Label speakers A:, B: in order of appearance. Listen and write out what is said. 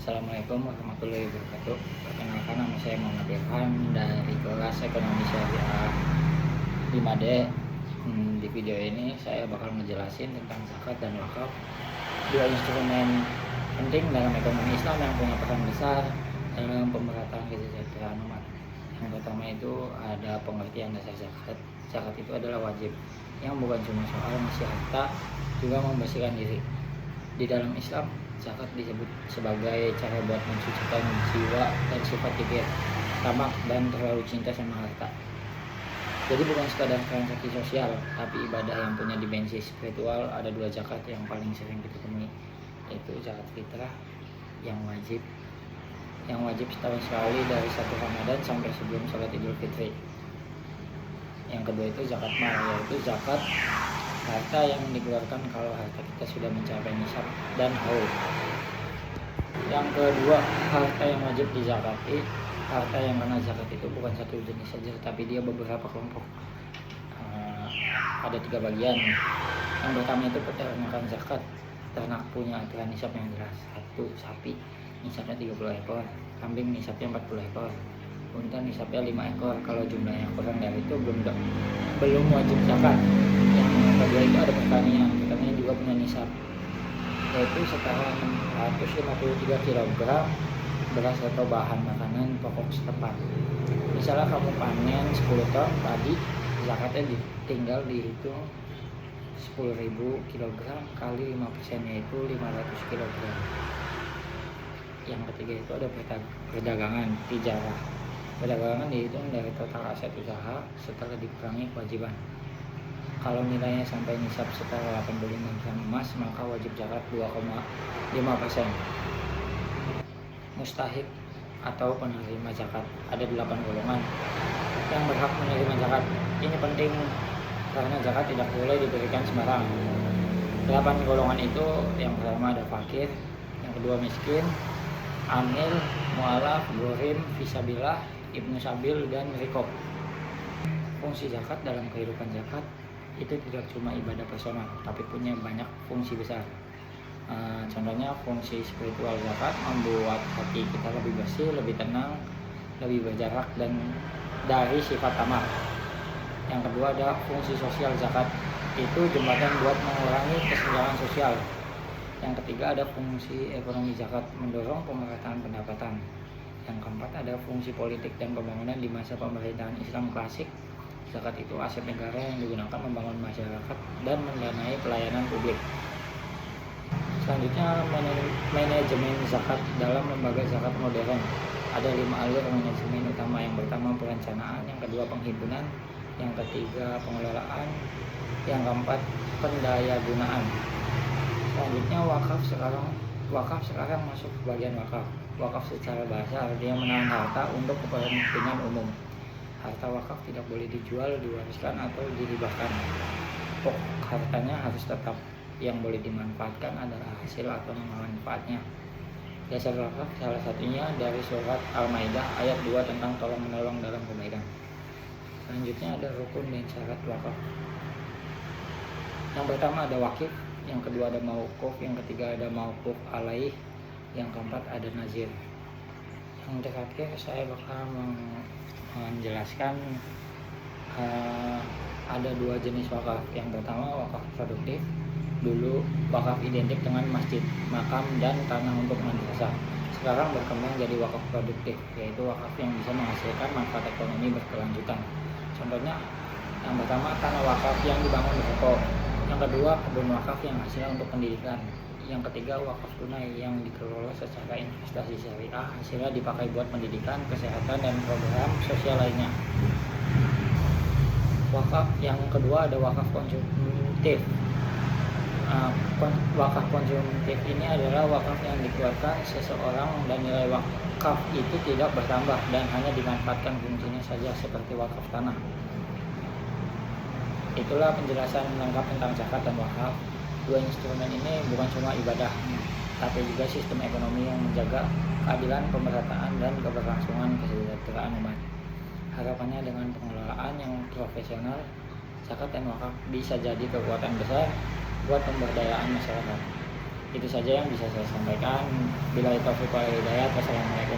A: Assalamualaikum warahmatullahi wabarakatuh. Perkenalkan, nama saya Muhammad Irfan dari kelas Ekonomi Syariah 5D. Di video ini saya bakal ngejelasin tentang zakat dan wakaf, dua instrumen penting dalam ekonomi Islam yang punya peran besar dalam pemerataan kesejahteraan umat. Yang pertama itu ada pengertian dasar zakat. Zakat itu adalah wajib yang bukan cuma soal ngasih harta, juga membersihkan diri. Di dalam Islam, zakat disebut sebagai cara buat mensucikan jiwa dan sifat kibir, tamak, dan terlalu cinta sama harta. Jadi bukan sekadar transaksi sosial, tapi ibadah yang punya dimensi spiritual. Ada dua zakat yang paling sering kita temui, yaitu zakat fitrah yang wajib setahun sekali dari 1 Ramadan sampai sebelum sholat Idul Fitri. Yang kedua itu zakat mal, yaitu zakat harta yang dikeluarkan kalau harta kita sudah mencapai nisab dan haul. Yang kedua, harta yang wajib dizakati. Harta yang kena zakat itu bukan satu jenis saja, tapi dia beberapa kelompok. Ada 3 bagian. Yang pertama itu peternakan zakat. Ternak punya aturan nisab yang jelas. 1. Sapi, nisabnya 30 ekor. Kambing nisabnya 40 ekor. Unta nisabnya 5 ekor. Kalau jumlahnya kurang dari itu belum wajib zakat. Yang kedua itu ada pertanian juga punya nisab, yaitu setara 653 kg beras atau bahan makanan pokok setempat. Misalnya kamu panen 10 ton padi, zakatnya tinggal dihitung 10.000 kg kali 5%, yaitu 500 kg. Yang ketiga itu ada perdagangan, tijarah. Perdagangan dihitung dari total aset usaha setelah dikurangi kewajiban. Kalau nilainya sampai nisab setara 85 gram emas, maka wajib zakat 2,5%. Mustahik atau penerima zakat, ada 8 golongan yang berhak menerima zakat. Ini penting karena zakat tidak boleh diberikan sembarang. 8 golongan itu, yang pertama ada fakir, yang kedua miskin, amil, mu'alaf, gorim, fisabilillah, ibnu sabil, dan rikob. Fungsi zakat dalam kehidupan zakat itu tidak cuma ibadah personal, tapi punya banyak fungsi besar. Contohnya fungsi spiritual zakat membuat hati kita lebih bersih, lebih tenang, lebih berjarak dan dari sifat tamak. Yang kedua ada fungsi sosial zakat, itu jembatan buat mengurangi kesenjangan sosial. Yang ketiga ada fungsi ekonomi zakat, mendorong pemerataan pendapatan. Yang keempat ada fungsi politik dan pembangunan. Di masa pemerintahan Islam klasik, zakat itu aset negara yang digunakan membangun masyarakat dan mendanai pelayanan publik. Selanjutnya manajemen zakat dalam lembaga zakat modern. Ada 5 alur manajemen utama. Yang pertama perencanaan, yang kedua penghimpunan, yang ketiga pengelolaan, yang keempat pendayagunaan. Selanjutnya wakaf sekarang masuk ke bagian wakaf. Wakaf secara bahasa artinya menahan harta untuk kepentingan umum. Harta wakaf tidak boleh dijual, diwariskan, atau dihibahkan. Pokok hartanya harus tetap. Yang boleh dimanfaatkan adalah hasil atau manfaatnya. Dasar wakaf salah satunya dari surat Al-Maidah ayat 2 tentang tolong menolong dalam kebaikan. Selanjutnya ada rukun dan syarat wakaf. Yang pertama ada wakif, yang kedua ada mauquf, yang ketiga ada mauquf alaih, yang keempat ada nazir. Yang terakhir saya bakal menjelaskan ada 2 jenis wakaf. Yang pertama wakaf produktif. Dulu wakaf identik dengan masjid, makam, dan tanah untuk madrasah. Sekarang berkembang jadi wakaf produktif, yaitu wakaf yang bisa menghasilkan manfaat ekonomi berkelanjutan. Contohnya, yang pertama tanah wakaf yang dibangun di toko. Yang kedua kebun wakaf yang hasilnya untuk pendidikan. Yang ketiga wakaf tunai yang dikelola secara investasi syariah, hasilnya dipakai buat pendidikan, kesehatan, dan program sosial lainnya. Wakaf yang kedua ada wakaf konsumtif. Wakaf konsumtif ini adalah wakaf yang dikeluarkan seseorang dan nilai wakaf itu tidak bertambah dan hanya dimanfaatkan fungsinya saja, seperti wakaf tanah. Itulah penjelasan lengkap tentang zakat dan wakaf. 2 instrumen ini bukan cuma ibadah, tapi juga sistem ekonomi yang menjaga keadilan, pemerataan, dan keberlangsungan kesejahteraan umat. Harapannya dengan pengelolaan yang profesional, zakat dan wakaf bisa jadi kekuatan besar buat pemberdayaan masyarakat. Itu saja yang bisa saya sampaikan. Bila taufiq wal hidayah. Wassalamualaikum